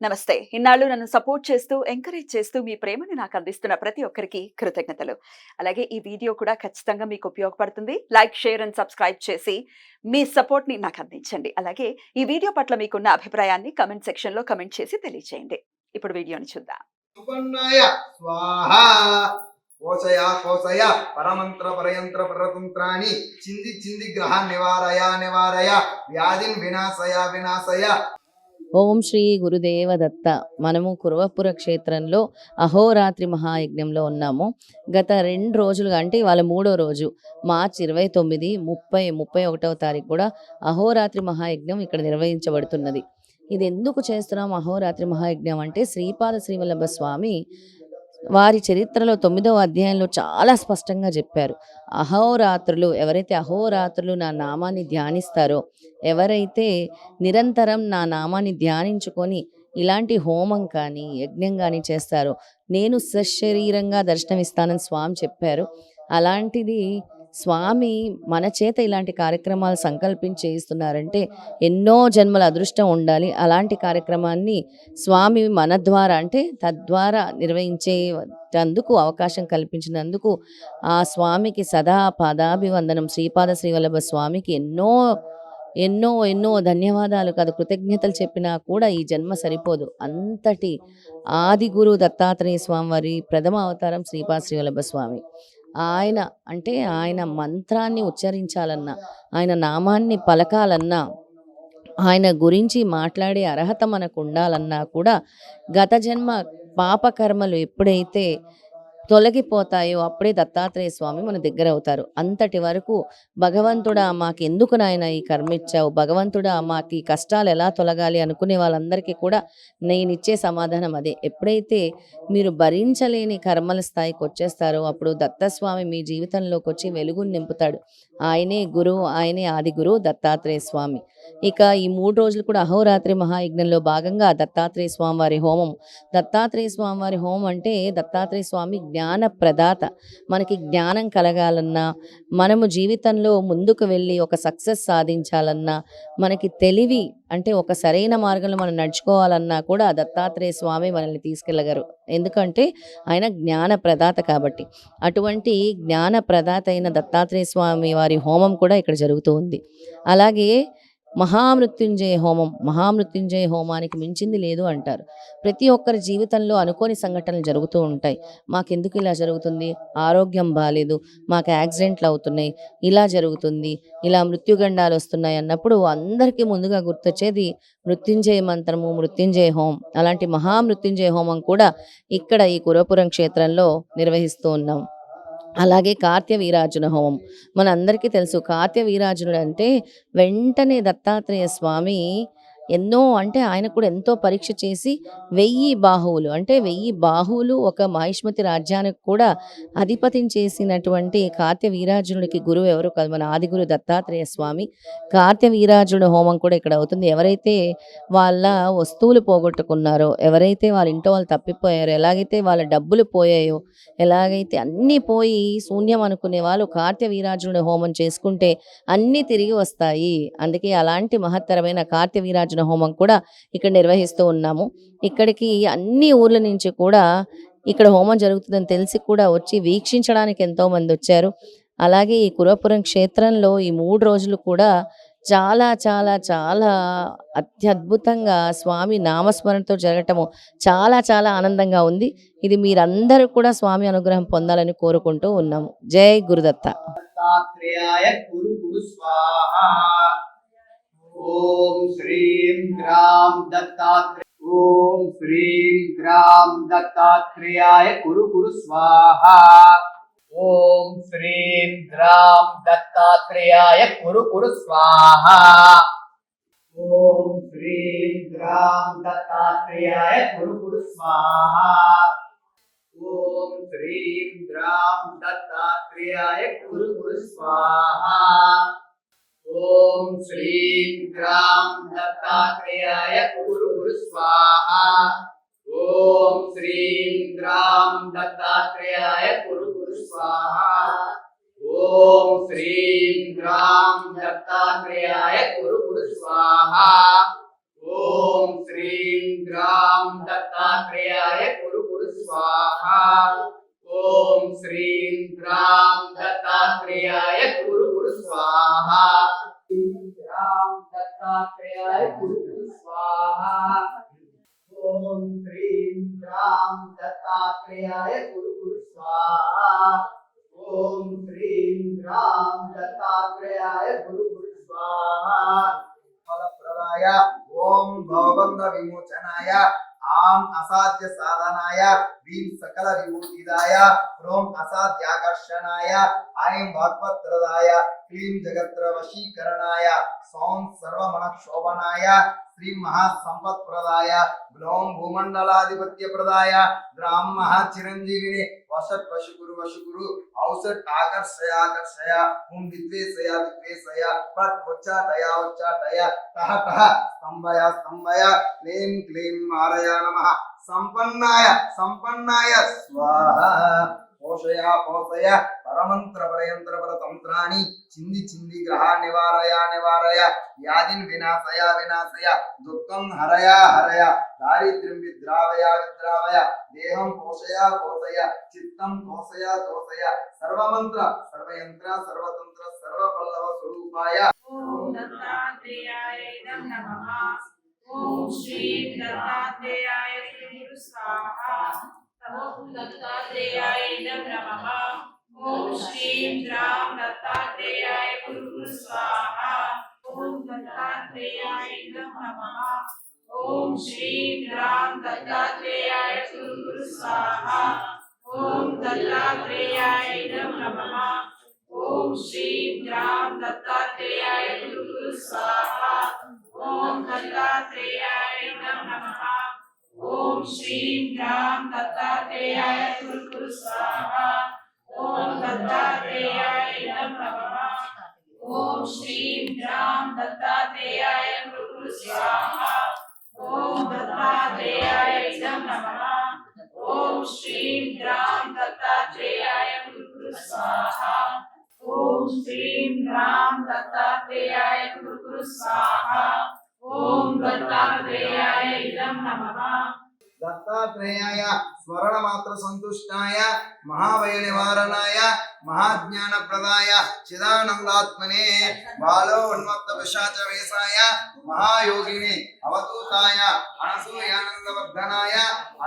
నమస్తే. ఇన్నాళ్ళు నన్ను సపోర్ట్ చేస్తూ, ఎంకరేజ్ చేస్తూ మీ ప్రేమని నాకు అందిస్తున్న ప్రతి ఒక్కరికి కృతజ్ఞతలు. అలాగే ఈ వీడియో కూడా ఖచ్చితంగా మీకు ఉపయోగపడుతుంది. లైక్, షేర్ అండ్ సబ్స్క్రైబ్ చేసి మీ సపోర్ట్‌ని నాకు అందించండి. అలాగే ఈ వీడియో పట్ల మీకున్న అభిప్రాయాన్ని కామెంట్ సెక్షన్‌లో కామెంట్ చేసి తెలియజేయండి. ఇప్పుడు వీడియోని చూద్దాం. సుపర్ణాయ స్వాహా కోశయ కోశయ పరమంత్ర పరయంత్ర పరతంత్రాన్ని చింది చింది గ్రహ నివారయ నివారయ వ్యాధిన్ వినాశయ వినాశయ. ఓం శ్రీ గురుదేవ దత్త. మనము కురవపుర క్షేత్రంలో అహోరాత్రి మహాయజ్ఞంలో ఉన్నాము. గత 2 రోజులుగా, అంటే ఇవాళ 3వ రోజు, మార్చి 29, 30, 31వ తారీఖు కూడా అహోరాత్రి మహాయజ్ఞం ఇక్కడ నిర్వహించబడుతున్నది. ఇది ఎందుకు చేస్తున్నాం అహోరాత్రి మహాయజ్ఞం అంటే, శ్రీపాద శ్రీవల్లభ స్వామి వారి చరిత్రలో 9వ అధ్యాయంలో చాలా స్పష్టంగా చెప్పారు. అహోరాత్రులు, ఎవరైతే అహోరాత్రులు నా నామాన్ని ధ్యానిస్తారో, ఎవరైతే నిరంతరం నా నామాన్ని ధ్యానించుకొని ఇలాంటి హోమం కానీ యజ్ఞం కానీ చేస్తారో, నేను సశరీరంగా దర్శనమిస్తానని స్వామి చెప్పారు. అలాంటిది స్వామి మన చేత ఇలాంటి కార్యక్రమాలు సంకల్పించి చేయిస్తున్నారంటే ఎన్నో జన్మల అదృష్టం ఉండాలి. అలాంటి కార్యక్రమాన్ని స్వామి మన ద్వారా, అంటే తద్వారా నిర్వహించేటందుకు అవకాశం కల్పించినందుకు ఆ స్వామికి సదా పాదాభివందనం. శ్రీపాద శ్రీవల్లభ స్వామికి ఎన్నో ఎన్నో ఎన్నో ధన్యవాదాలు కాదు, కృతజ్ఞతలు చెప్పినా కూడా ఈ జన్మ సరిపోదు. అంతటి ఆది గురు దత్తాత్రేయ స్వామి వారి ప్రథమ అవతారం శ్రీపాద శ్రీవల్లభ స్వామి. ఆయన అంటే ఆయన మంత్రాన్ని ఉచ్చరించాలన్నా, ఆయన నామాన్ని పలకాలన్నా, ఆయన గురించి మాట్లాడే అర్హత మనకు ఉండాలన్నా కూడా గత జన్మ పాపకర్మలు ఎప్పుడైతే తొలగిపోతాయో అప్పుడే దత్తాత్రేయ స్వామి మన దగ్గర అవుతారు. అంతటి వరకు భగవంతుడా మాకు ఎందుకు నాయన ఈ కర్మ ఇచ్చావు, భగవంతుడా మాకు ఈ కష్టాలు ఎలా తొలగాలి అనుకునే వాళ్ళందరికీ కూడా నేను ఇచ్చే సమాధానం అదే. ఎప్పుడైతే మీరు భరించలేని కర్మల స్థాయికి వచ్చేస్తారో అప్పుడు దత్తస్వామి మీ జీవితంలోకి వచ్చి వెలుగుని నింపుతాడు. ఆయనే గురువు, ఆయనే ఆది గురువు దత్తాత్రేయ స్వామి. ఇక ఈ 3 రోజులు కూడా అహోరాత్రి మహాయజ్ఞంలో భాగంగా దత్తాత్రేయ స్వామి వారి హోమం. దత్తాత్రేయ స్వామి వారి హోమం అంటే దత్తాత్రేయ స్వామి జ్ఞాన ప్రదాత. మనకి జ్ఞానం కలగాలన్నా, మనము జీవితంలో ముందుకు వెళ్ళి ఒక సక్సెస్ సాధించాలన్నా, మనకి తెలివి అంటే ఒక సరైన మార్గంలో మనం నడుచుకోవాలన్నా కూడా దత్తాత్రేయ స్వామి మనల్ని తీసుకెళ్ళగలరు. ఎందుకంటే ఆయన జ్ఞాన ప్రదాత కాబట్టి. అటువంటి జ్ఞాన ప్రదాత అయిన దత్తాత్రేయ స్వామి వారి హోమం కూడా ఇక్కడ జరుగుతూ ఉంది. అలాగే మహామృత్యుంజయ హోమం, మహామృత్యుంజయ హోమానికి మించింది లేదు అంటారు. ప్రతి ఒక్కరి జీవితంలో అనుకోని సంఘటనలు జరుగుతూ ఉంటాయి. మాకెందుకు ఇలా జరుగుతుంది, ఆరోగ్యం బాగాలేదు, మాకు యాక్సిడెంట్లు అవుతున్నాయి, ఇలా జరుగుతుంది, ఇలా మృత్యుగండాలు వస్తున్నాయి అన్నప్పుడు అందరికీ ముందుగా గుర్తొచ్చేది మృత్యుంజయ మంత్రము, మృత్యుంజయ హోమం. అలాంటి మహామృత్యుంజయ హోమం కూడా ఇక్కడ ఈ కురవపురం క్షేత్రంలో నిర్వహిస్తూ ఉన్నాం. అలాగే కార్త్య వీరార్జున హోమం మనందరికీ తెలుసు. కార్త్య వీరార్జునుడు అంటే వెంటనే దత్తాత్రేయ స్వామి ఎన్నో, అంటే ఆయన కూడా ఎంతో పరీక్ష చేసి 1000 బాహువులు, అంటే 1000 బాహువులు ఒక మహిష్మతి రాజ్యానికి కూడా అధిపతిని చేసినటువంటి కార్త్య వీరార్జునుడికి గురువు ఎవరు కాదు, మన ఆదిగురు దత్తాత్రేయ స్వామి. కార్త్య వీరార్జునుడు హోమం కూడా ఇక్కడ అవుతుంది. ఎవరైతే వాళ్ళ వస్తువులు పోగొట్టుకున్నారో, ఎవరైతే వాళ్ళ ఇంట్లో వాళ్ళు తప్పిపోయారో, ఎలాగైతే వాళ్ళ డబ్బులు పోయాయో, ఎలాగైతే అన్నీ పోయి శూన్యం అనుకునే వాళ్ళు కార్త్య వీరార్జునుడి హోమం చేసుకుంటే అన్నీ తిరిగి వస్తాయి. అందుకే అలాంటి మహత్తరమైన కార్త్య వీరార్జున హోమం కూడా ఇక్కడ నిర్వహిస్తూ ఉన్నాము. ఇక్కడికి అన్ని ఊర్ల నుంచి కూడా ఇక్కడ హోమం జరుగుతుందని తెలిసి కూడా వచ్చి వీక్షించడానికి ఎంతో మంది వచ్చారు. అలాగే ఈ కురవపురం క్షేత్రంలో ఈ 3 రోజులు కూడా చాలా చాలా చాలా అత్యద్భుతంగా స్వామి నామస్మరణతో జరగటము చాలా చాలా ఆనందంగా ఉంది. ఇది మీరందరూ కూడా స్వామి అనుగ్రహం పొందాలని కోరుకుంటూ ఉన్నాము. జై గురుదత్త. దత్తాత్రేయాయ గురు గురు స్వాహా. ఓం శ్రీం గ్రాం దత్తాత్రేయ, ఓం శ్రీం గ్రాం దత్తాత్రేయాయ గురు గురు స్వాహా. ఓం శ్రీం గ్రాం దత్తాత్రేయాయ గురు గురు స్వాహా. ఓం శ్రీం గ్రాం దత్తాత్రేయాయ గురు గురు స్వాహా. ఓం శ్రీం గ్రాం దత్తాత్రేయాయ గురు గురు స్వాహా. ఓం శ్రీం గ్రాం దత్తాత్రేయాయ గురు గురు స్వాహా. ఓం శ్రీం గ్రాం దత్తాత్రేయాయ గురు గురు స్వాహా. ఓం శ్రీం గ్రాం దత్తాత్రేయాయ గురు గురు స్వాహా. ఓం శ్రీం గ్రాం ग्राम दत्तात्रेयाय कुरु कुरु स्वाहा ओम श्रीं ग्राम दत्तात्रेयाय कुरु कुरु स्वाहा ग्राम दत्तात्रेयाय कुरु कुरु स्वाहा ओम श्रीं ग्राम दत्तात्रेयाय कुरु कुरु स्वाहा ओम श्रीं ग्राम दत्तात्रेयाय कुरु कुरु स्वाहा फलप्रदाय ओम भवबंध विमोचनाय आम असाध्य साधनाय भीम सकल विभूतिदाय ह्रोम असाध्याकर्षणाय ऐं भगवत्प्रदाय क्लीं जगत्र वशीकरणाय सौं सर्वमन शोभनाय श्री महासंपत्प्रदाय ग्लों भूमंडलाधिपत्य प्रदाय ग्राम महाचिरंजीविने वसत वशुकुरु औसत आकर्षय आकर्षय हुम विद्वेषय विद्वेषय पट उच्चाटय तह स्तंभय स्तंभय क्लीं क्लीं मारय नमः संपन्नाय स्वाहा पोषय पोषय परमंत्र परयंत्र परतंत्राणि चिंदी ग्रह निवारय व्याधिन विनाशय दुःखं हरय दारिद्र्यं विद्रावय देहं पोषय चित्तं तोषय सर्वमंत्र सर्वयंत्र सर्वतंत्र सर्वपल्लव स्वरूपाय ओम दत्तात्रेयाय नमः ओम श्री दत्तात्रेयाय गुरु स्वाहा ओम दत्तात्रेयाय नमः ओम श्री राम दत्तात्रेयाय गुरु स्वाहा ओम दत्तात्रेयाय नमः ओम श्री राम दत्तात्रेयाय गुरु स्वाहा ओम दत्तात्रेयाय नमः ओम श्री राम दत्तात्रेयाय गुरु स्वाहा ओम दत्तात्रेयाय नमः ओम श्री राम दत्तात्रेयाय गुरु स्वाहा ओम दत्तात्रेयाय नमः ओम श्री राम दत्तात्रेयाय गुरु स्वाहा ओम दत्तात्रेयाय नमः ओम श्री राम दत्तात्रेयाय गुरु स्वाहा ओम श्री राम दत्तात्रेयाय गुरु स्वाहा ओम दत्तात्रेयाय नमः दत्तात्रेयाय स्मरणमात्र संतुष्टाय महाभय निवारणाय महाज्ञान प्रदाय चिदानंदात्मने बालो उन्मत्त पिशाच वेशाय महायोगिने अवधूताय अनसूयानंद वर्धनाय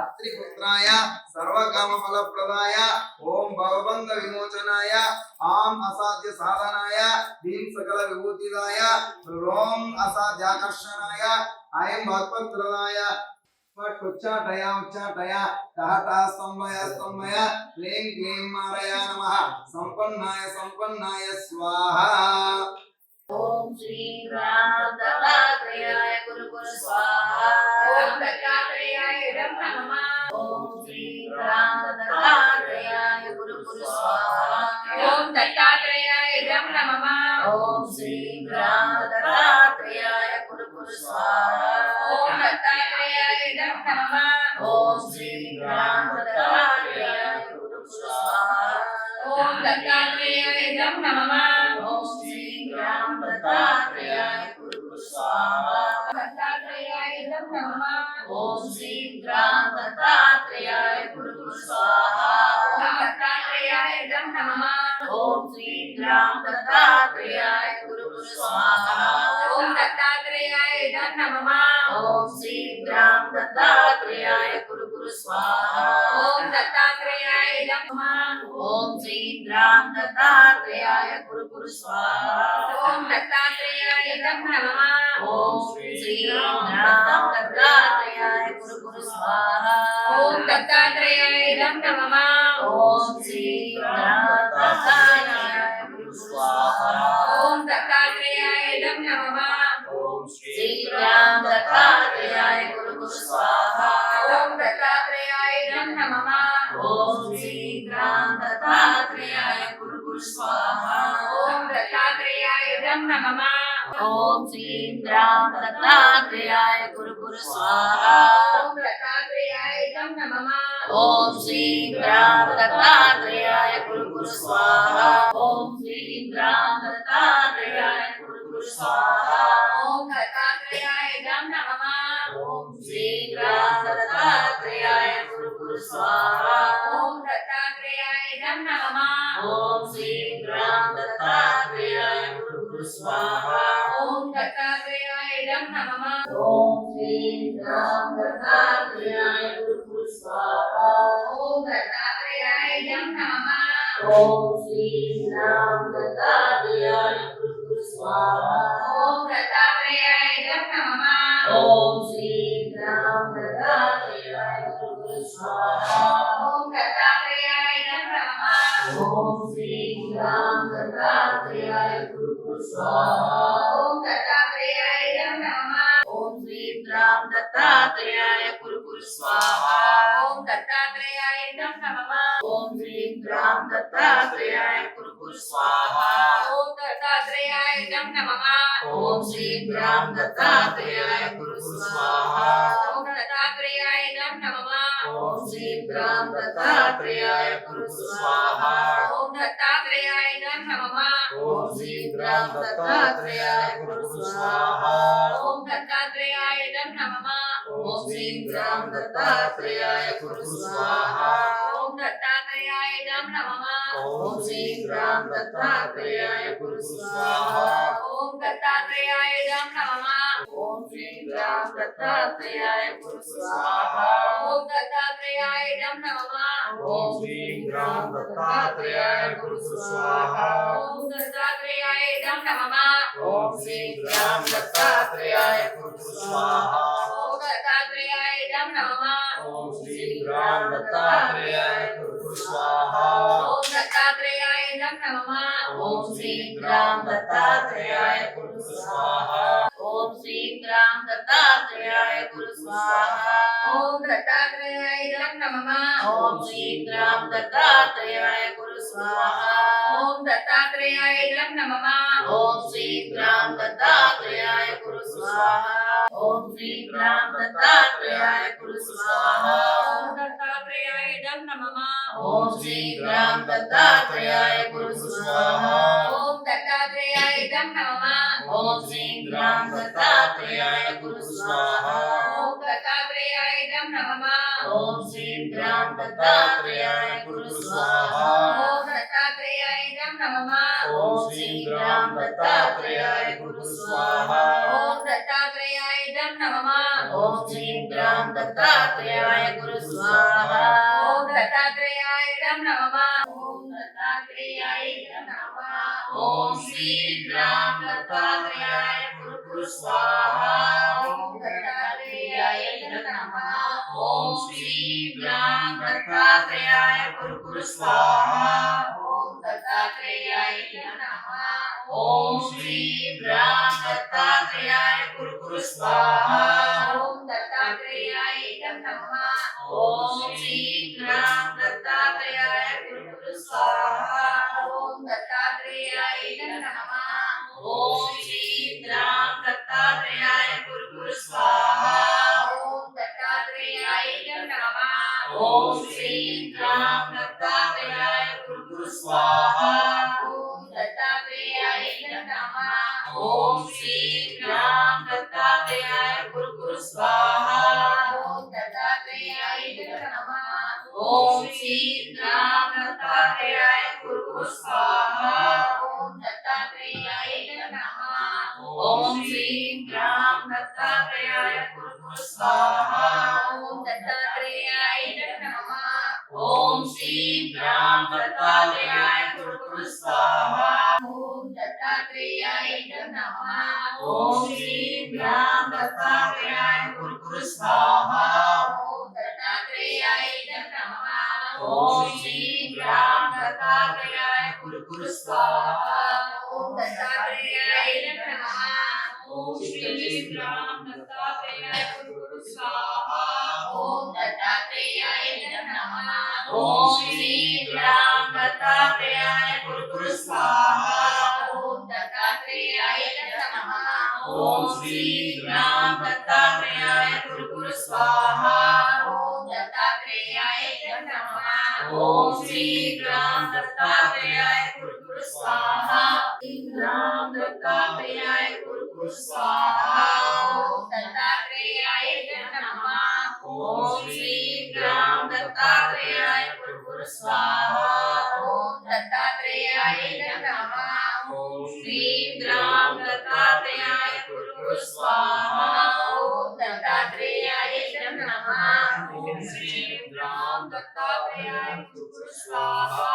अत्रिपुत्राय सर्वकाम फल प्रदाय ओम भवबंध विमोचनाय आम असाध्य साधनाय भीम सकल विभूतिदाय ह्रोम असाध्याकर्षणाय ऐं भगवत्प्रदाय उच्चाटय कहता स्तंभय क्लीं क्लीं मारय नमः संपन्नाय स्वाहा ओम श्री राम दत्तात्रेयाय गुरु स्वाहा ओम दत्तात्रेयाय नमः ओम श्री राम दत्तात्रेयाय गुरु स्वाहा ओम दत्तात्रेयाय नमः ओम श्री राम दत्तात्रेयाय गुरु स्वाहा ओम दत्तात्रेयाय नमः ओम श्री राम दत्तात्रेयाय गुरु स्वाहा ओम दत्तात्रेयाय नमः ओम श्री राम दत्तात्रेयाय गुरु स्वाहा दत्तात्रेयाय नमः ओम श्री राम दत्तात्रेयाय गुरु स्वाहा दत्तात्रेयाय नमः ओम श्री राम दत्तात्रेयाय गुरु स्वाहा ओम दत्तात्रेयाय नमः ओम श्री राम दत्तात्रेयाय गुरु स्वाहा ओम दत्तात्रेयाय नमः ओम श्री राम दत्तात्रेयाय गुरु स्वाहा ओम दत्तात्रेयाय नमः ओम श्री राम दत्तात्रेयाय गुरु स्वाहा ओम दत्तात्रेयाय नमः ओम श्री राम दत्तात्रेयाय गुरु स्वाहा ओम दत्तात्रेयाय नमः ओम श्री राम दत्तात्रेयाय गुरु स्वाहा ओम दत्तात्रेयाय नमः ओम श्री राम दत्तात्रेयाय गुरु स्वाहा ओम दत्तात्रेयाय नमः ओम श्री राम दत्तात्रेयाय गुरु स्वाहा ओम दत्तात्रेयाय नमः ओम श्री राम दत्तात्रेयाय गुरु स्वाहा ओम श्री राम दत्तात्रेयाय गुरु स्वाहा ओम दत्तात्रेयाय नमः ओम श्री राम कुरु स्वाहा ओम दत्तात्रेयाय नमः ओम श्री राम दत्तात्रेयाय कुरु स्वाहा ओम दत्तात्रेयाय नमः ओम श्री राम दत्तात्रेयाय कुरु स्वाहा ओम दत्तात्रेयाय नमः ओम श्री राम दत्तात्रेयाय कुरु स्वाहा ओम दत्तात्रेयाय नमः ओम श्री राम दत्तात्रेयाय कुरु स्वाहा ओम दत्तात्रेयाय नमः ओम श्री राम दत्तात्रेयाय कुरु स्वाहा ओम दत्तात्रेयाय नमः ओम श्री राम दत्तात्रेयाय कुरु स्वाहा ओम दत्तात्रेयाय नमः ओम श्री राम दत्तात्रेयाय कुरु स्वाहा ओम दत्तात्रेयाय नमः ओम श्री राम दत्तात्रेयाय कुरु स्वाहा ओम दत्तात्रेयाय नमः ओम श्री राम दत्तात्रेयाय कुरु स्वाहा ओम दत्तात्रेयाय नमः ओम श्री राम दत्तात्रेयाय कुरु स्वाहा ओम दत्तात्रेयाय नमः ओम श्री राम दत्तात्रेयाय कुरु स्वाहा ओम दत्तात्रेयाय नमः ओम श्री राम दत्तात्रेयाय कुरु स्वाहा ओम दत्तात्रेयाय नमः ओम श्री राम दत्तात्रेयाय कुरु स्वाहा ओम दत्तात्रेयाय नमः ओम श्री राम दत्तात्रेयाय कुरु स्वाहा ओम दत्तात्रेयाय नमः ओम श्री राम दत्तात्रेयाय कुरु स्वाहा ओम दत्तात्रेयाय नमः ओम श्री राम दत्तात्रेयाय कुरु स्वाहा ओम दत्तात्रेयाय नमः ओम श्री राम दत्तात्रेयाय कुरु स्वाहा ओम श्री राम दत्तात्रेयाय कुरु स्वाहा ओम दत्तात्रेयाय नमः ओम श्री राम दत्तात्रेयाय कुरु स्वाहा ओम दत्तात्रेयाय नमः ओम श्री राम दत्तात्रेयाय कुरु स्वाहा ओम श्री राम दत्तात्रेयाय कुरु स्वाहा ओम दत्तात्रेयाय नमः ओम श्री राम दत्तात्रेयाय कुरु स्वाहा ओम दत्तात्रेयाय नमः ओम श्री राम दत्तात्रेयाय कुरु स्वाहा ओम दत्तात्रेयाय नमः ओम श्री राम दत्तात्रेयाय कुरु स्वाहा ओम दत्तात्रेयाय नमः ओम श्री राम दत्तात्रेयाय कुरु स्वाहा ओम दत्तात्रेयाय नमः ओम श्री राम दत्तात्रेयाय कुरु स्वाहा ओम दत्तात्रेयाय नमः ओम दत्तात्रेयाय नमः ओम श्री राम दत्तात्रेयाय कुरु स्वाहा ओम दत्तात्रेयाय नमः ओम श्री राम दत्तात्रेयाय कुरु स्वाहा ओम दत्तात्रेयाय नमः ओम श्री राम दत्तात्रेयाय कुरु स्वाहा ओम दत्तात्रेयाय नमः ओम श्री राम दत्तात्रेयाय कुरु स्वाहा ओम दत्तात्रेयाय नमः ओम श्री राम दत्तात्रेयाय कुरु स्वाहा ओम दत्तात्रेयाय नमः ओम श्री राम दत्तात्रेयाय कुरु स्वाहा ओम दत्तात्रेयाय नमः ओम श्री राम दत्तात्रेयाय कुरु स्वाहा ओम दत्तात्रेयाय नमः ओम श्री राम दत्तात्रेयाय कुरु स्वाहा ओम दत्तात्रेयाय नमः ओम श्री राम दत्तात्रेयाय कुरु स्वाहा ओम दत्तात्रेयाय नमः ओम श्री राम दत्तात्रेयाय कुरु स्वाहा ओम दत्तात्रेयाय नमः ओम श्री राम दत्तात्रेयाय कुरु स्वाहा ओम दत्तात्रेयाय नमः ओम श्री राम दत्तात्रेयाय कुरु स्वाहा ओम दत्तात्रेयाय नमः ओम श्री राम दत्तात्रेयाय कुरु स्वाहा ओम दत्तात्रेयाय नमः ओम श्री राम दत्तात्रेयाय कुरु स्वाहा ओम दत्तात्रेयाय नमः ओम श्री राम दत्तात्रेयाय कुरु स्वाहा ओम दत्तात्रेयाय नमः ओम श्री राम दत्तात्रेयाय कुरु स्वाहा राम दत्तात्रेयाय कुरु स्वाहा ओम दत्तात्रेयाय नमः ओम श्री राम दत्तात्रेयाय कुरु स्वाहा ओम दत्तात्रेयाय नमः ओम श्री राम दत्तात्रेयाय कुरु स्वाहा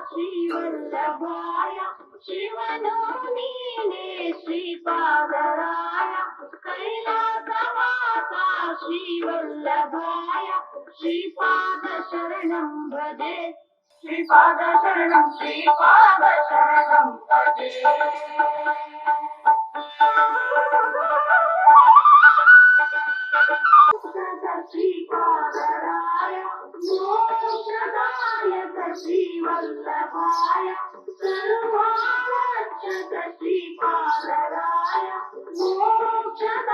श्रीवल्लभाय शिवनोनीने श्रीपादराय कैलासवासा श्रीवल्लभाय श्रीपादशरणं भजे श्रीपादशरणं भजे श्रीपादराय मोक्षदायक श्रीवल्लभाय सर्वारक्षक श्रीपादराय मोक्षदाप्रियने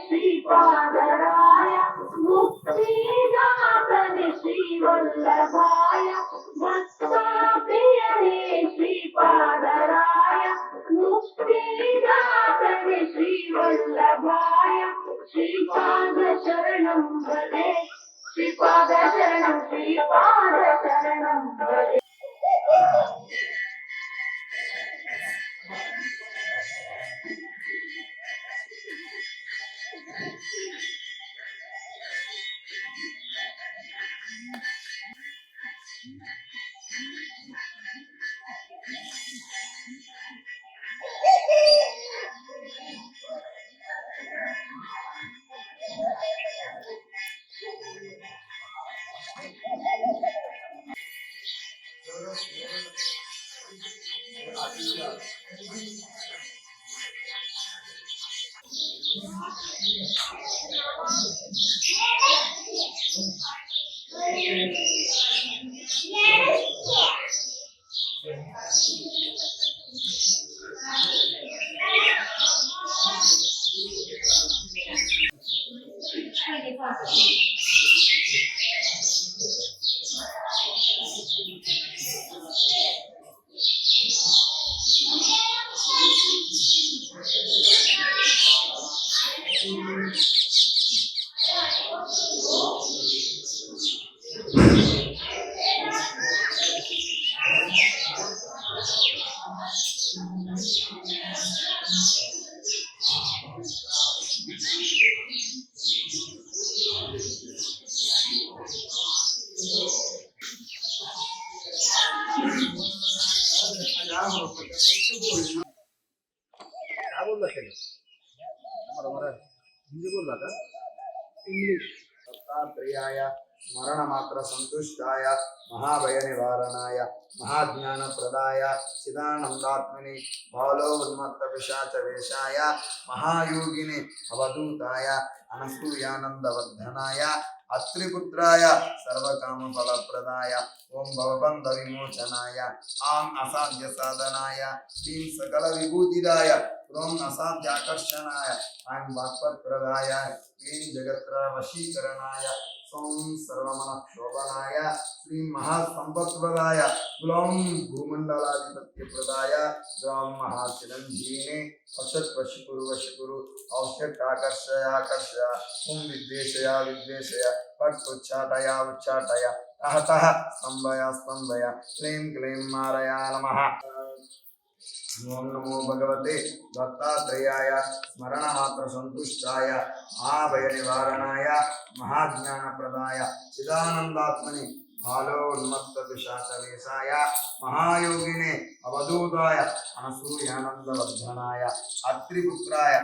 श्रीपादराय मुक्तिदातने श्रीवल्लभाय भक्ताप्रियने श्री श्रीपादराय मुक्तिदातने श्रीवल्लभाय श्रीपादशरणं भजे श्रीपादशरणं भजे दत्तात्रेयाय स्मरणमात्र संतुष्टाय महाभय निवारणाय महाज्ञानप्रदाय चिदानंदात्मने बालोन्मत्त पिशाच वेशाय महायोगिने अवधूताय अनसूयानंदवर्धनाय अत्रिपुत्राय सर्वकामफलप्रदाय ओं भवबन्ध विमोचनाय आं असाध्य साधनाय क्लीं सकल विभूतिदाय ओं असाध्य आकर्षणाय आं वाक्पत्प्रदाय क्लीं जगत्र वशीकरणाय सौं सर्वमनक्षोभनाय श्री महासंपत्प्रदाय ग्लौं भूमंडलाधिपत्यप्रदाय ग्लौं महाचिरंजीविने वशत् वशकुरु औषध आकर्षय ओं विद्वेषय पट उच्चाटय तः स्तंभय क्लीं मारया नमः। ओम नमो भगवते दत्तात्रेयाय स्मरणमात्र संतुष्टाय महाभय निवारणाय महाज्ञानप्रदाय चिदानंदात्मने बालोन्मत्त पिशाचवेशाय महायोगिने अवधूताय अनसूयानंदवर्धनाय अत्रिपुत्राय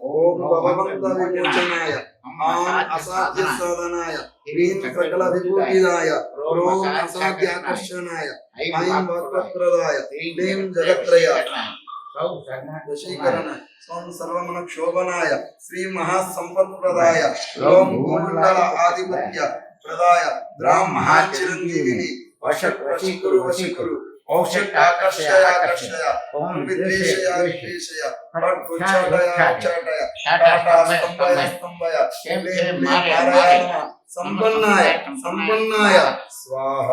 ఓం భగవంత విమోచనాయ ఆం అసాధ్య సాధనాయ హ్రీం సకల విభూతిదాయ ఓం అసాధ్యాకర్షణాయ ఐం భక్తప్రదాయ హ్రీం జగత్రయ వశీకరణ స్వం సర్వమన క్షోభనాయ శ్రీ మహాసంపత్ప్రదాయ ఓం భూమండల ఆధిపత్య ప్రదాయ ద్రాం మహాచిరంజీవిని వశీకురు వశీకురు ఔషధ ఆకర్షయ ఆకర్షయ ఓం విద్వేషయ విద్వేషయ పట్పుచ్చాటయ ఉచ్చాటయ టాటా స్తంభయ స్తంభయ క్లీం నారాయణ సంపన్నాయ సంపన్నాయ స్వాహ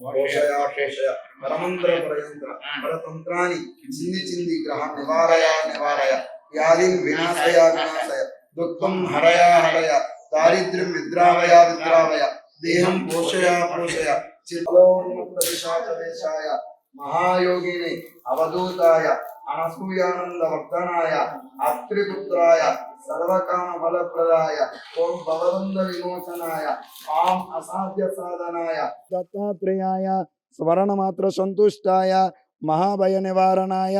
మోషయ శేషయ పరమంత్ర పరయంత్ర పరతంత్రాని చింది చింది గ్రహ నివారయ నివారయ వ్యాధిం వినాశయ వినాశయ దుఃఖం హరయ హరయ దారిద్ర్యం విద్రావయ విద్రావయ దేహం పోషయ పోషయ చిత్తోన్ముక్తవిశాచవేశాయ మహాయోగిని అవధూతాయ అనసూయానందవర్ధనాయ అత్రిపుత్రాయ సర్వకామ ఫలప్రదాయ ఓం భవబంధ విమోచనాయ ఆం అసాధ్య సాధనాయ దత్తాత్రేయాయ స్మరణమాత్ర సంతుష్టాయ మహాభయ నివారణాయ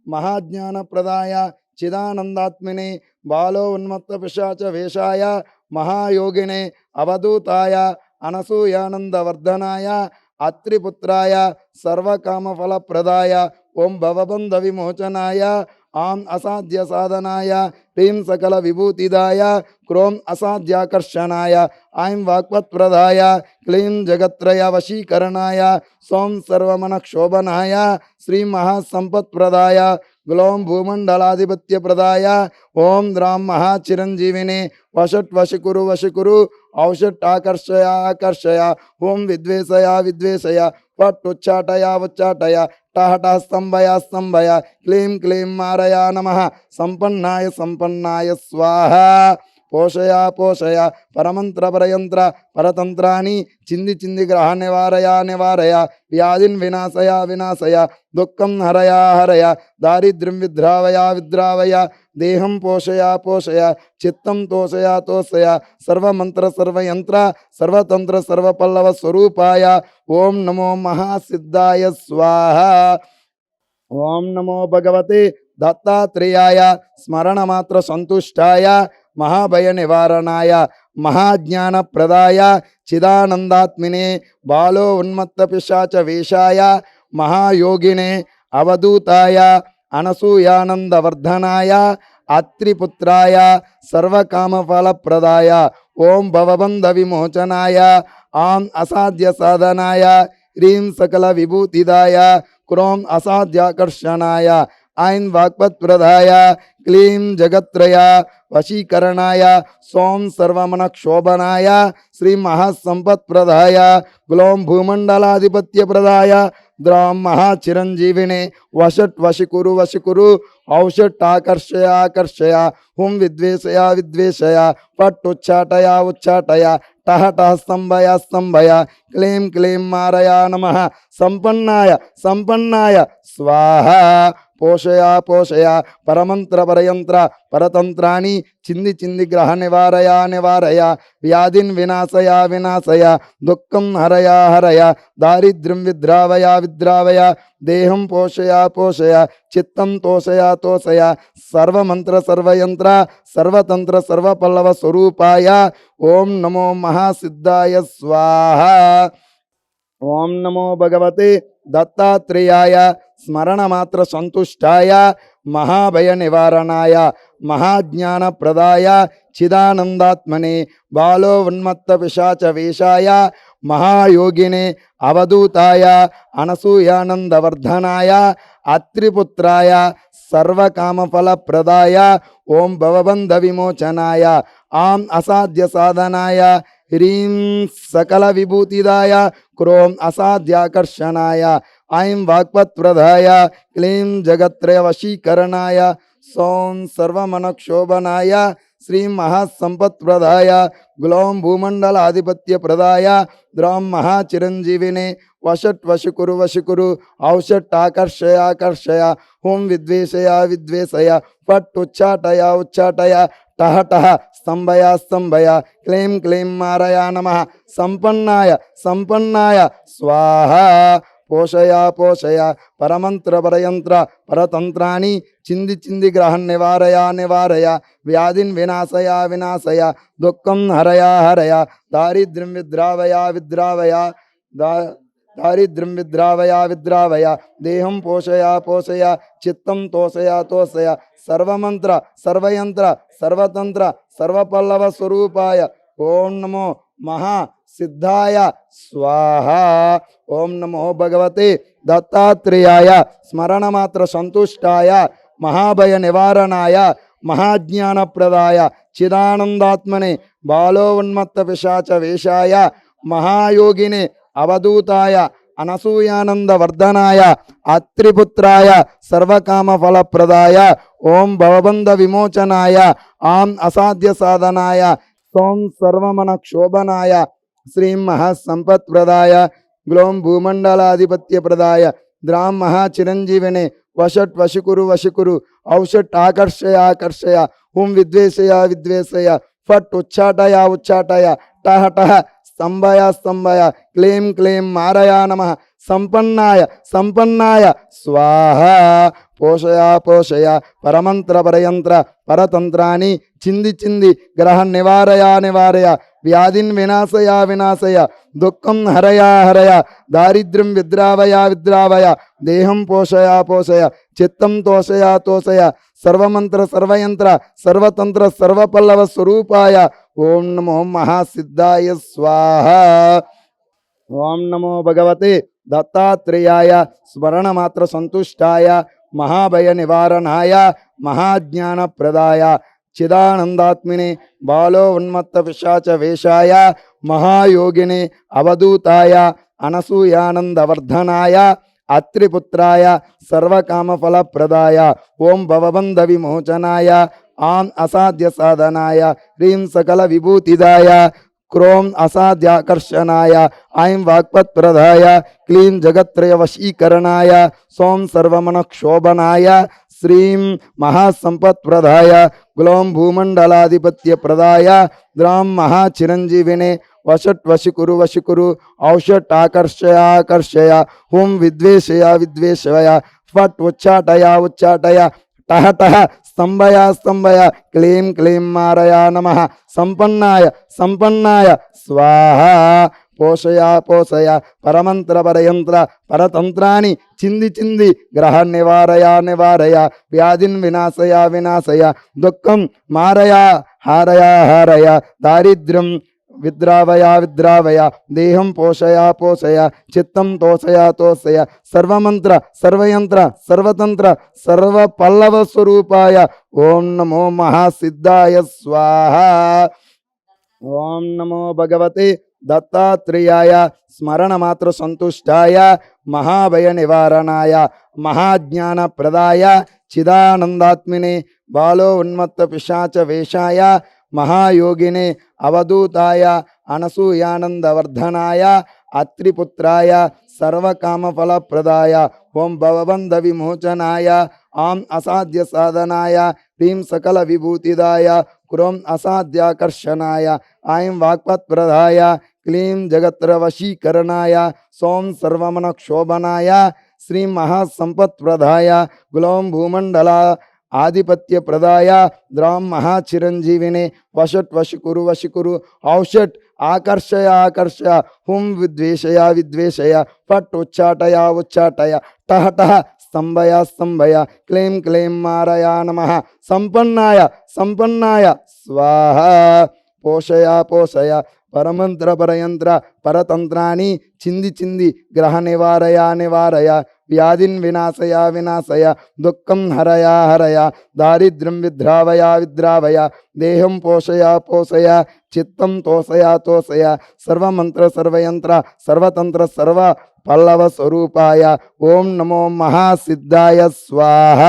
మహాజ్ఞానప్రదాయ చిదానందాత్మిని బాలో ఉన్మత్త పిశాచ వేషాయ మహాయోగినే అవధూతాయ అనసూయానందవర్ధనాయ అత్రిపుత్రాయ సర్వకామఫలప్రదాయ ఓం భవబంధ విమోచనాయ ఆం అసాధ్య సాధనాయ హ్రీం సకల విభూతిదాయ క్రోం అసాధ్యాకర్షణాయ ఐం వాక్పత్ప్రదాయ క్లీం జగత్రయ వశీకరణాయ సోం సర్వమన క్షోభనాయ శ్రీ మహాసంపత్ప్రదాయ గ్లోం భూమండలాధిపత్యప్రదాయ ఓం ద్రాం మహాచిరంజీవిని వషట్ వశకురు వశకురు ఔషట్ ఆకర్షయ ఆకర్షయ ఓం విద్వేషయ విద్వేషయ పట్టుచ్చాటయ ఉచ్చాటయ టాటా స్తంభయ స్తంభయ క్లీం క్లీం మారయ నమః సంపన్నాయ సంపన్నాయ స్వాహ పోషయ పోషయ పరమంత్రపరయంత్ర పరతంత్రాన్ని చింది చింది గ్రహ నివారయ వ్యాధిన్ వినాశయ దుఃఖం హరయ దారిద్ర్యం విద్రావయ దేహం పోషయ చిత్తం తోషయ సర్వమంత్ర సర్వయంత్ర సర్వతంత్ర సర్వపల్లవ స్వరూపాయ ఓం నమో మహాసిద్ధాయ స్వాహ. ఓం నమో భగవతే దత్తాత్రేయాయ స్మరణమాత్ర సంతుష్టాయ మహాభయ నివారణాయ మహాజ్ఞానప్రదాయ చిదానందాత్మినే బాలో ఉన్మత్త పిశాచ వేషాయ మహాయోగినే అవధూతాయ అనసూయానందవర్ధనాయ అత్రిపుత్రాయ సర్వకామఫలప్రదాయ ఓం భవబంధ విమోచనాయ ఆం అసాధ్య సాధనాయ హ్రీం సకల విభూతిదాయ క్రోం అసాధ్యాకర్షణాయ ఐం వాక్పత్ప్రదాయ క్లీం జగత్రయ వశీకరణాయ సోం సర్వమనక్షోభనాయ శ్రీ మహాసంపత్ప్రదాయ గ్లోం భూమండలాధిపత్యప్రదాయ ద్రాం మహాచిరంజీవినే వశకురు ఔషట్టాకర్షయ హుం విద్వేషయ పట్టుచ్చాటయ టహ స్తంభయ క్లీం మారయా నమః సంపన్నాయ స్వాహ. పోషయ పరమంత్రపరయంత్ర పరతంత్రాన్ని చింది గ్రహ నివారయ వ్యాధిన్ వినాశయ దుఃఖం హరయ దారిద్ర్యం విద్రావయ దేహం పోషయ చిత్తం తోషయ సర్వమంత్ర సర్వయంత్ర సర్వతంత్ర సర్వపల్లవ స్వరూపాయ ఓం నమో మహాసిద్ధాయ స్వాహ. ఓం నమో భగవతే దత్తాత్రేయాయ స్మరణమాత్ర సంతుష్టాయ మహాభయ నివారణాయ మహాజ్ఞానప్రదాయ చిదానందాత్మనే బాలో ఉన్మత్త పిశాచ వేషాయ మహాయోగినే అవధూతాయ అనసూయానందవర్ధనాయ అత్రిపుత్రాయ సర్వకామఫలప్రదాయ ఓం భవబంధ విమోచనాయ ఆం అసాధ్య సాధనాయ హ్రీం సకల విభూతిదాయ క్రోం అసాధ్యాకర్షణాయ ఐం వాక్పత్ప్రదాయ క్లీం జగత్రయ వశీకరణాయ సోం సర్వమనక్షోభనాయ శ్రీ మహాసంపత్ప్రదాయ గ్లోం భూమండలాధిపత్యప్రదాయ ద్రాం మహాచిరంజీవినే వశకురు ఔషట్టాకర్షయ హుం విద్వేషయ పట్టుచ్చాటయ టహ స్తంభయ క్లీం మారయా నమః సంపన్నాయ స్వాహ. పోషయ పరమంత్రపరయంత్ర పరతంత్రాన్ని చింది గ్రహ నివారయ వ్యాధిన్ వినాశయ దుఃఖం హరయ దారిద్ర్యం విద్రావయ దేహం పోషయ చిత్తం తోషయ సర్వమంత్ర సర్వయంత్ర సర్వతంత్ర సర్వపల్లవ స్వరూపాయ ఓం నమో మహాసిద్ధాయ స్వాహ. ఓం నమో భగవతే దత్తాత్రేయాయ స్మరణమాత్ర సంతుష్టాయ మహాభయ నివారణాయ మహాజ్ఞానప్రదాయ చిదానందాత్మనే బాలో ఉన్మత్త పిశాచ వేషాయ మహాయోగినే అవధూతాయ అనసూయానందవర్ధనాయ అత్రిపుత్రాయ సర్వకామఫలప్రదాయ ఓం భవబంధ విమోచనాయ ఆం అసాధ్య సాధనాయ సోం సర్వమనక్షోభనాయ శ్రీం మహాసంపత్ప్రదాయ గ్లోం భూమండలాధిపత్యప్రదాయ ద్రాం మహాచిరంజీవినే వశకురు ఔషట్టాకర్షయ హుం విద్వేషయ పట్టుచ్చాటయ టహ స్తంభయ క్లీం మారయా నమః సంపన్నాయ స్వాహ. పోషయ పరమంత్రపరయంత్ర పరతంత్రాన్ని చింది గ్రహ నివారయ వ్యాధిన్ వినాశయ దుఃఖం హరయ దారిద్ర్యం విద్రావయ దేహం పోషయ చిత్తం తోషయ సర్వమంత్ర సర్వయంత్ర సర్వతంత్ర సర్వపల్లవ స్వరూపాయ ఓం నమో మహాసిద్ధాయ స్వాహ. ఓం నమో భగవతే దత్తాత్రేయాయ స్మరణమాత్ర సంతుష్టాయ మహాభయ నివారణాయ మహాజ్ఞానప్రదాయ చిదానందాత్మినే బాలో ఉన్మత్త పిశాచ వేషాయ మహాయోగినే అవధూతాయ అనసూయానందవర్ధనాయ అత్రిపుత్రాయ సర్వకామఫలప్రదాయ ఓం భవబంధ విమోచనాయ ఆం అసాధ్య సాధనాయ హ్రీం సకల విభూతిదాయ క్రోం అసాధ్యాకర్షణాయ ఐం వాక్పత్ప్రదాయ క్లీం జగత్రయ వశీకరణాయ సోం సర్వమనక్షోభనాయ శ్రీం మహాసంపత్ప్రదాయ గ్లోం భూమండలాధిపత్యప్రదాయ ద్రాం మహాచిరంజీవినే వషట్ వశికురు వశికురు ఔషట్ ఆకర్షయ హుం విద్వేషయ ఫట్ ఉచ్చాటయ టహ టహ స్తంభయ క్లీం క్లీం మారయా నమః సంపన్నాయ స్వాహ పోషయ పరమంత్ర పరతంత్రాన్ని చింది గ్రహ నివారయ వ్యాధిన్ వినాశయ దుఃఖం మారయ హారయ దారిద్ర్యం విద్రావయ దేహం పోషయ చిత్తం తోషయ సర్వమంత్ర సర్వయంత్ర సర్వతంత్ర సర్వపల్లవ స్వరూపాయ ఓం నమో మహాసిద్ధాయ స్వాహ. ఓం నమో భగవతే దత్తాత్రేయాయ స్మరణమాత్ర సంతుష్టాయ మహాభయ నివారణాయ మహాజ్ఞాన ప్రదాయ చిదానందాత్మినే బాలో ఉన్మత్త పిశాచ వేషాయ మహాయోగినే అవధూతాయ అనసూయానందవర్ధనాయ అత్రిపుత్రాయ సర్వకామఫలప్రదాయ ఓం భవబంధ విమోచనాయ ఆం అసాధ్య సాధనాయ హ్రీం సకల విభూతిదాయ క్రోం అసాధ్యాకర్షణాయ ఐం వాక్పత్ప్రదాయ క్లీం జగత్ర వశీకరణాయ సోం సర్వమనక్షోభనాయ శ్రీం మహాసంపత్ప్రదాయ గ్లోం భూమండల ఆధిపత్యప్రదాయ ద్రాం మహాచిరంజీవినే వషట్ వశికురు ఔషట్ ఆకర్షయ హుం విద్వేషయ ఫట్ ఉచ్చాటయ టహ టహ స్తంభయ క్లీం క్లీం మారయా నమః సంపన్నాయ స్వాహ పోషయ పరమంత్ర పరతంత్రాన్ని చింది గ్రహ నివారయ వ్యాధిన్ వినాశయ దుఃఖం హరయ దారిద్ర్యం విద్రావయ దేహం పోషయ చిత్తం తోషయ సర్వమంత్ర సర్వయంత్ర సర్వతంత్ర సర్వ పల్లవ స్వరూపాయ ఓం నమో మహాసిద్ధాయ స్వాహ.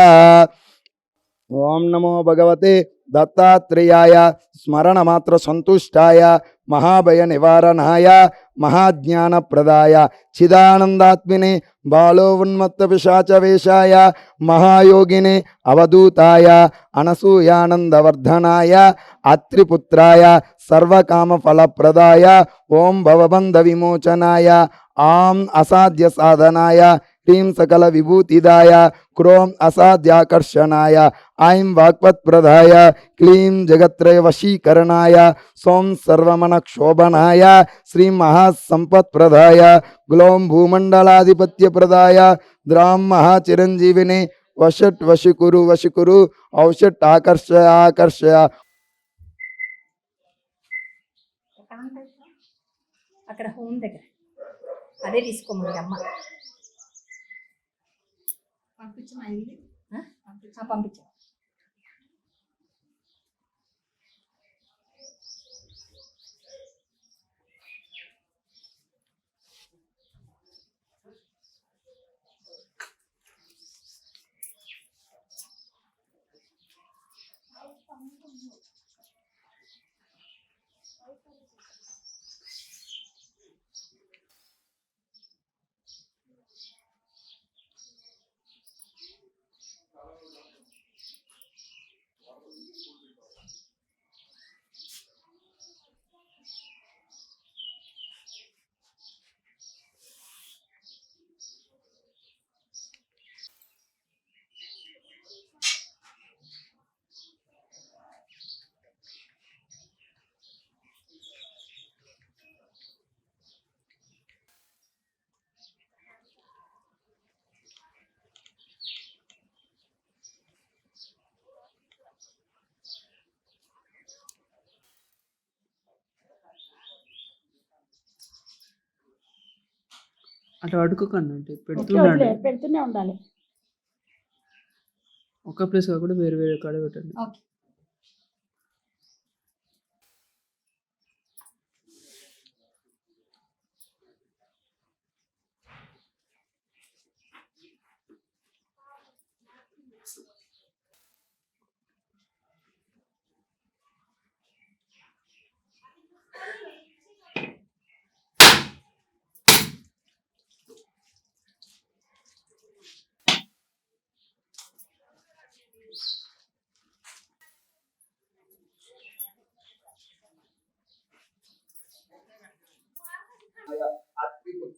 ఓం నమో భగవతే దత్తాత్రేయాయ స్మరణమాత్ర సంతుష్టాయ మహాభయ నివారణాయ మహాజ్ఞాన ప్రదాయ చిదానందాత్మినే బాలో ఉన్మత్త పిశాచ వేషాయ మహాయోగినే అవధూతాయ అనసూయానందవర్ధనాయ అత్రిపుత్రాయ సర్వకామఫలప్రదాయ ఓం భవబంధ విమోచనాయ ఆం అసాధ్య సాధనాయ హ్రీం సకల విభూతిదాయ క్రోం అసాధ్యాకర్షణాయ ఐం వాక్పత్ప్రదాయ క్లీం జగత్రయ వశీకరణాయ సోం సర్వమనక్షోభనాయ శ్రీం మహాసంపత్ప్రదాయ గ్లోం భూమండలాధిపత్యప్రదాయ ద్రాం మహాచిరంజీవినే వషట్ వశికురు ఔషట్ ఆకర్షయ అక్కడ హోమ్ దగ్గర అదే తీసుకోమంది అమ్మ. పంపించా. అట్లా అడుకోకండి అంటే వదిలే, పెడుతూనే ఉండాలి. ఒక ప్లేస్ కాకుండా వేరే వేరే కాడ పెట్టండి. ఓకే.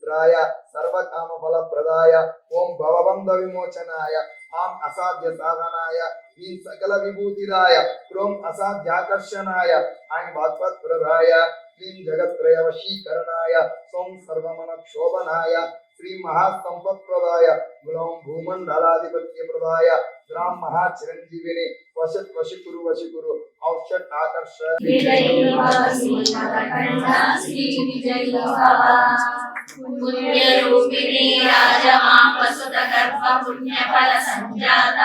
పుత్రాయ సర్వకామ ఫలప్రదాయ ఓం భవబంధ విమోచనాయ ఆం అసాధ్య సాధనాయ ఈ సకల విభూతిదాయ క్రోం అసాధ్యాకర్షణాయ ఐం వాక్పత్ప్రదాయ క్లీం జగత్రయ వశీకరణాయ సోం సర్వమన క్షోభనాయ శ్రీ మహాసంపత్ప్రదాయ గులం భూమండలాధిపత్యప్రదాయ గ్రాం మహాచిరంజీవిని వశత్ వశికురు వశికురు ఔషట్ ఆకర్ష పుణ్యరూపిణి రాజమా వసుత గర్భ పుణ్యఫల సంజాత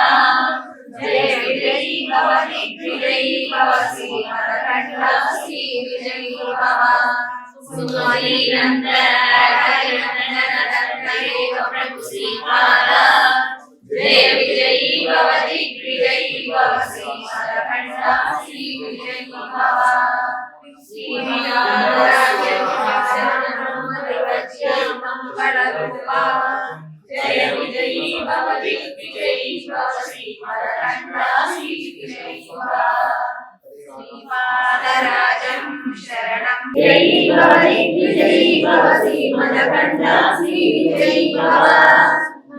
జయ విజయీ భవ దిగ్విజయీ భవ శ్రీ మరకంఠ శ్రీ విజయీ భవ సుమతి నందన ప్రభు శ్రీపాద జయ విజయీ భవ దిగ్విజయీ భవ శ్రీ మరకంఠ శ్రీ విజయీ భవ జయ విజయీ భవ దిగ్విజయీ భవ శ్రీ మరకంఠ శ్రీ విజయీ భవ శ్రీపాదరాజం శరణం జయీ భవ దిగ్విజయీ భవ శ్రీ మరకంఠ శ్రీ విజయీ భవ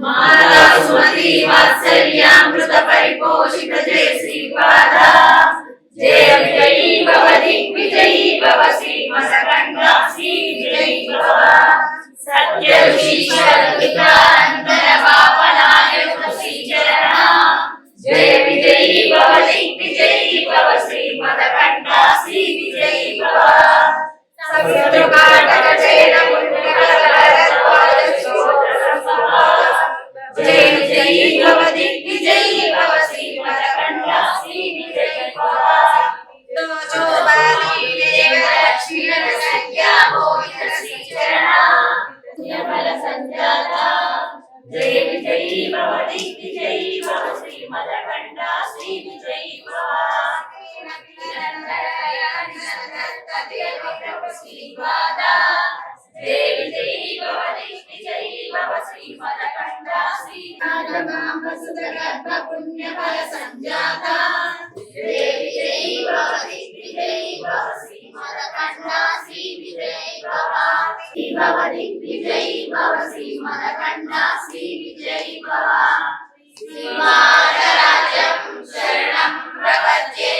మాలా సుమతి వాత్సల్యామృత పరిపోషిత జయ శ్రీపాద జయ విజయీ భవ దిగ్విజయీ భవ శ్రీ మరకంఠ శ్రీ విజయీ భవ సత్య విశ్వవికానందన పాపనాయక శ్రీచరణ జయ విజయీ భవ దిగ్విజయీ భవ శ్రీ మరకంఠ శ్రీ విజయీ భవ సత్యకాటక జయ జయ విజయీ భవ దిగ్విజయీ భవ శ్రీ మరకంఠ శ్రీ విజయీ భవ జయ విజయీ భవ దిగ్విజయీ భవ శ్రీ మరకంఠ శ్రీ విజయీ భవ జయ విజయీ భవ దిగ్విజయీ భవ శ్రీ మరకంఠ శ్రీ గర్భ పుణ్యఫల సంజాత జయ విజయీ భవ దిగ్విజయీ భవ శ్రీ మరకంఠ శ్రీ విజయీ భవ భవ దిగ్విజయీ భవ శ్రీ మరకంఠ శ్రీ విజయీ భవ శ్రీపాదరాజం శరణం ప్రపద్యే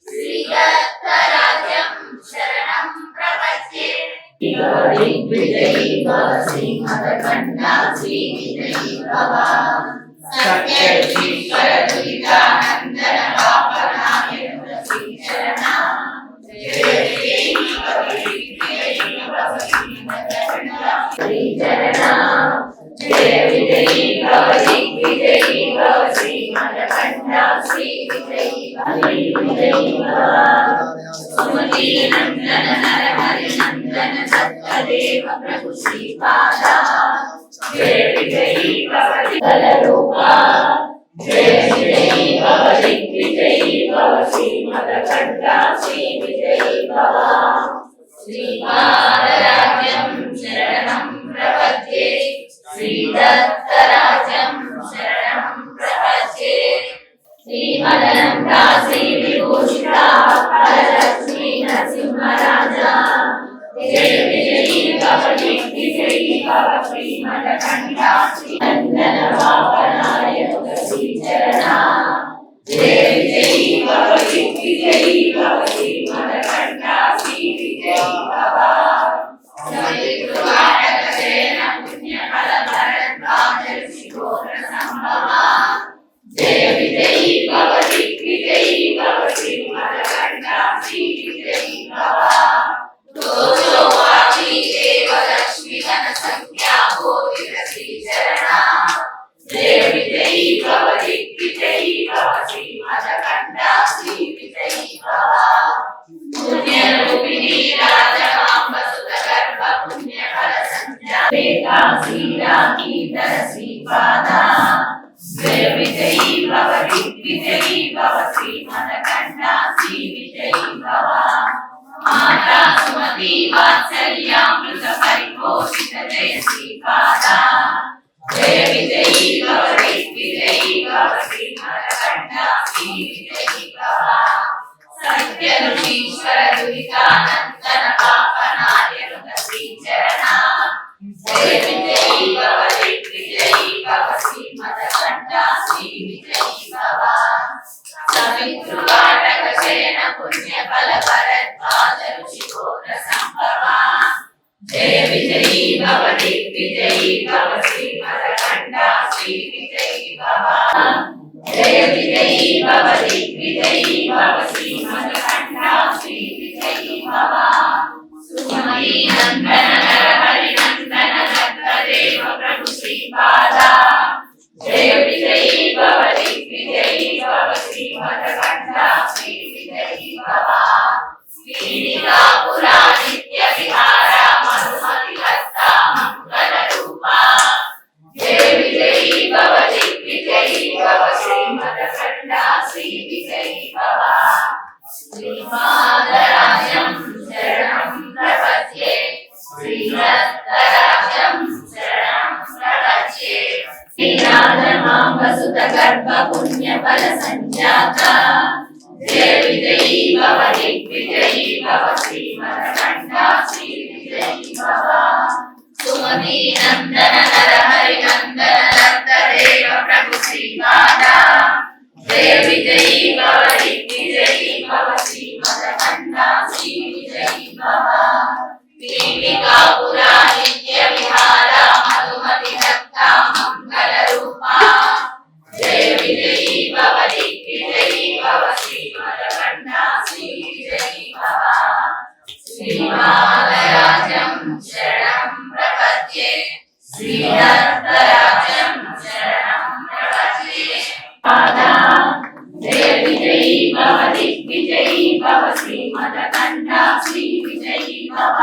శ్రీదత్తరాజం శరణం ప్రపద్యే దిగ్విజయీ భవ శ్రీ మరకంఠ శ్రీ విజయీ భవ సత్య ఈశ్వర దురితానందన పాపనాయక శ్రీ చరణ జయ విజయీ భవ దిగ్విజయీ భవ శ్రీ మరకంఠ శ్రీ చరణ జయ విజయీ భవ దిగ్విజయీ భవ శ్రీ మరకంఠ శ్రీ విజయీ భవ సుమతి నందన నరహరి నందన సత్యదేవ ప్రభు శ్రీపాద జయ విజయీ భవ దిగ్విజయీ జయ విజయీ భవ దిగ్విజయీ భవ శ్రీ మరకంఠ శ్రీ విజయీ భవ శ్రీపాదరాజం శరణం ప్రపద్యే శ్రీదత్తరాజం శరణం ప్రపద్యే శ్రీమదనంత శ్రీ విభూషిత వరలక్ష్మీ నరసింహరాజా జయ విజయీ భవ దిగ్విజయీ భవ శ్రీ మరకంఠ శ్రీ నందన పాపనాయక శ్రీ చరణ జయ విజయీ భవ దిగ్విజయీ భవ శ్రీ మరకంఠ శ్రీ విజయీ భవ సవితృవాడక జయన పుణ్యఫల భరద్వాజ శిఖోర సంభవ జయ విజయీ భవ దిగ్విజయీ భవ శ్రీ మరకంఠ శ్రీ విజయీ భవ దోషో వాచి దేవ లక్ష్మీ ధన సంఖ్యా భోగిత శ్రీ చరణ జయ విజయీ భవ దిగ్విజయీ భవ శ్రీ మరకంఠ శ్రీ విజయీ భవ పుణ్యరూపిణి రాజమాంబ సుత గర్భ పుణ్యఫల సంజాత శ్రీరాకీధర శ్రీపాద జయ విజయీ భవ దిగ్విజయీ భవ శ్రీ మరకంఠ శ్రీ విజయీ భవ మాతా సుమతి వాత్సల్యామృత పరిపోషిత జయ శ్రీపాద జయ విజయీ భవ దిగ్విజయీ భవ శ్రీ మరకంఠ శ్రీ విజయీ భవ సత్య ఋషీశ్వర దురితానందన పాపనాయక శ్రీ చరణ జయ శ్రీ విజయీ భవ జయ విజయీ భవ దిగ్విజయీ భవ శ్రీమదకంఠ శ్రీ విజయీ భవ సుమతి నందన హరి నందన దత్తదేవ ప్రభు శ్రీపాద జయ విజయీ భవ దిగ్విజయీ భవ శ్రీమదకంఠ శ్రీ విజయీ భవ శ్రీనిలాపుర నిత్య విహార మధుమతి హస్త మంగళ రూప జయ విజయీ భవ దిగ్విజయీ భవ శ్రీమదకంఠ శ్రీ విజయీ భవ శ్రీపాదరాజం శరణం ప్రపద్యే శ్రీరత్నరాజం శరణం ప్రపద్యే శ్రీరాజమాంబసుత గర్భ పుణ్య ఫల సంజాత జయ విజయీ భవ దిగ్విజయీ భవ శ్రీమదకంఠ శ్రీ విజయీ భవ సుమతి నందన నరహరి నందన దత్తదేవ ప్రభు శ్రీపాద జయ విజయీ భవ దిగ్విజయీ భవ శ్రీమదకంఠ శ్రీ విజయీ భవ పీఠికాపుర నిత్య విహార మధుమతి దత్త మంగళ రూప జయ విజయీ భవ దిగ్విజయీ భవ శ్రీమదకంఠ శ్రీ విజయీ భవ శ్రీపాదరాజం శరణం ప్రపద్యే శ్రీరత్నరాజం శరణం ప్రపద్యే పాదా జయ విజయీ భవ దిగ్విజయీ భవ శ్రీమదకంఠ శ్రీ విజయీ భవ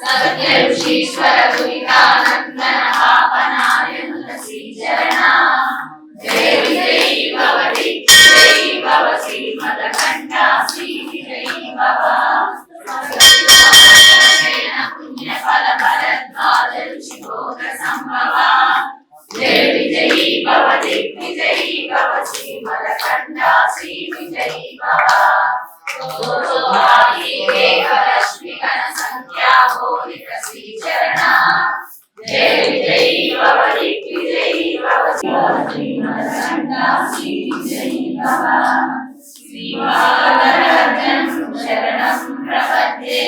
సత్య ఋషీశ్వర గురికానందన పాపనాయనుల శ్రీచరణ జయ విజయీ భవ దిగ్విజయీ భవ శ్రీమదకంఠ శ్రీ విజయీ భవ పుణ్య ఫల భరద్వాజ ఋషి భోగ సంభవ జయ విజయీ భవ దిగ్విజయీ భవ శ్రీమదకంఠ శ్రీ విజయీ భవ లక్ష్మి గణ సంఖ్యా బోధిత శ్రీచరణ జయ విజయీ భవ దిగ్విజయీ భవ శ్రీమదకంఠ శ్రీ విజయీ భవ శ్రీపాదరాజం శరణం ప్రపద్యే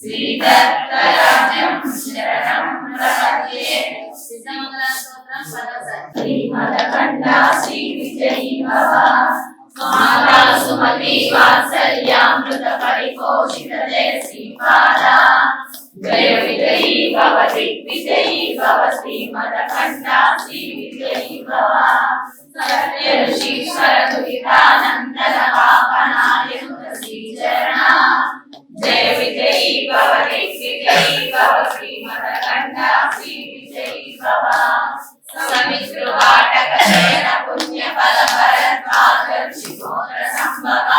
శ్రీదత్తరాజం శరణం ప్రపద్యే శ్రీమదకంఠ శ్రీ విజయీ భవ మాతా సుమతి వాత్సల్యామృత పరిపోషిత జయ శ్రీపాద జయ విజయీ భవ దిగ్విజయీ భవ శ్రీమదకంఠ శ్రీ విజయీ భవ సత్య ఋషీశ్వర దురితానందన పాపనాయనుల శ్రీచరణ జయ విజయీ భవ దిగ్విజయీ భవ శ్రీమదకంఠ శ్రీ విజయీ భవ సమిత్రువాటక శయన పుణ్య ఫల భరద్వాజ ఋషి భోగ సంభవ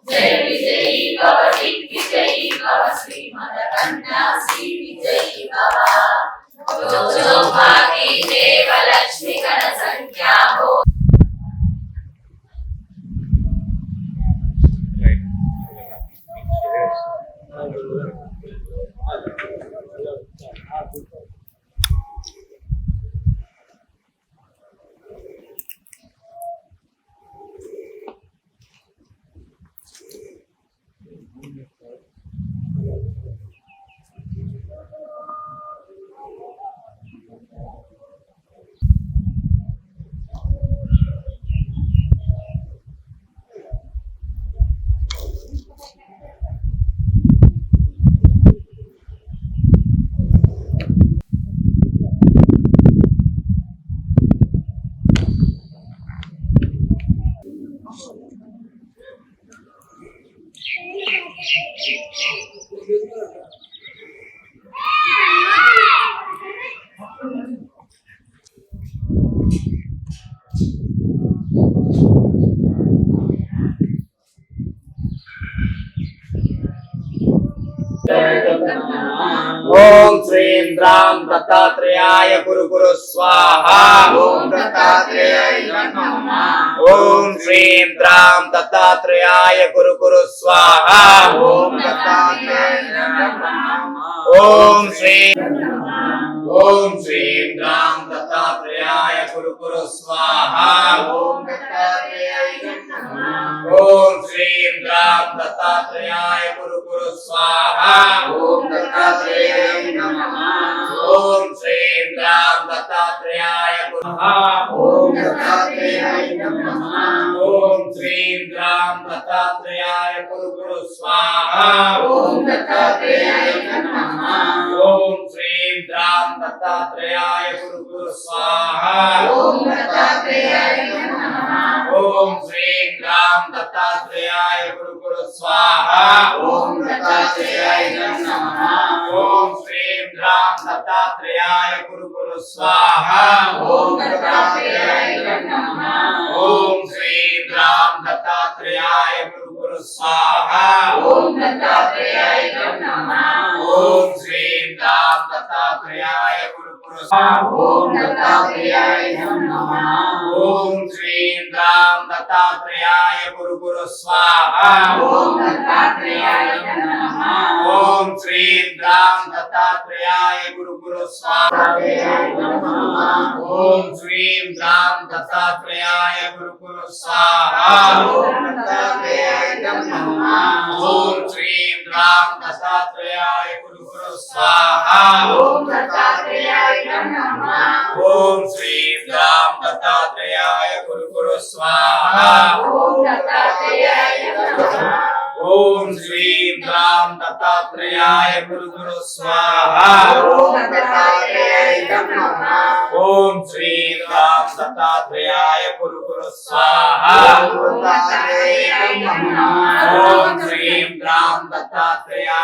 జయ విజయీ భవ దిగ్విజయీ భవ శ్రీమదకంఠ శ్రీ విజయీ భవ భాగి దేవ లక్ష్మి గణ సంఖ్యా ओम श्रीं द्रां दत्तात्रेयाय कुरु स्वाहा। ओम दत्तात्रेयाय नमः। ओम श्रीं द्रां दत्तात्रेयाय कुरु स्वाहा। ओम दत्तात्रेयाय नमः। ओम श्रीं द्रां दत्तात्रेयाय कुरु स्वाहा। ओम दत्तात्रेयाय नमः। ओम श्रीं द्रां दत्तात्रेयाय कुरु स्वाहा। ओम दत्तात्रेयाय नमः। ओम श्रीं द्रां दत्तात्रेयाय ఓం దత్తాత్రేయాయ నమః. ఓం శ్రీం గ్రాం దత్తాత్రేయాయ గురు గురు స్వాహా. ఓం దత్తాత్రేయాయ నమః. ఓం శ్రీం గ్రాం దత్తాత్రేయాయ గురు గురు స్వాహా. ఓం దత్తాత్రేయాయ నమః. ఓం శ్రీం గ్రాం దత్తాత్రేయాయ గురు గురు స్వాహా. ఓం దత్తాత్రేయాయ నమః. ఓం శ్రీం గ్రాం దత్తాత్రేయాయ గురు గురు స్వాహా. ఓం దత్తాత్రేయాయ నమః. ఓం శ్రీం గ్రాం దత్తాత్రేయాయ గురు గురు స్వాహా. ఓం దత్తాత్రేయాయ నమః. ఓం శ్రీం గ్రాం దత్తాత్రేయాయ గురు గురు స్వాహా. ఓం దత్తాత్రేయాయ నమః. ఓం శ్రీం గ్రాం దత్తాత్రేయాయ గురు గురు స్వాహా. ఓం దత్తాత్రేయాయ నమః. ఓం శ్రీం గ్రాం దత్తాత్రేయాయ గురు గురు స్వాహా. ఓం శ్రీం గ్రాం దత్తాత్రేయాయ గురు గురు స్వాహా. ఓం దత్తాత్రేయాయ నమః. ఓం శ్రీం గ్రాం దత్తాత్రేయాయ గురు గురు స్వాహా. ఓం దత్తాత్రేయాయ నమః. ఓం శ్రీం గ్రాం దత్తాత్రేయాయ గురు గురు స్వాహా. ఓం దత్తాత్రేయాయ నమః. ఓం శ్రీం గ్రాం దత్తాత్రేయాయ గురు గురు స్వాహా. ఓం దత్తాత్రేయాయ నమః. ఓం శ్రీం గ్రాం దత్తాత్రేయాయ గురు గురు స్వాహా. ఓం దత్తాత్రేయాయ నమః. ఓం శ్రీం గ్రాం దత్తాత్రేయాయ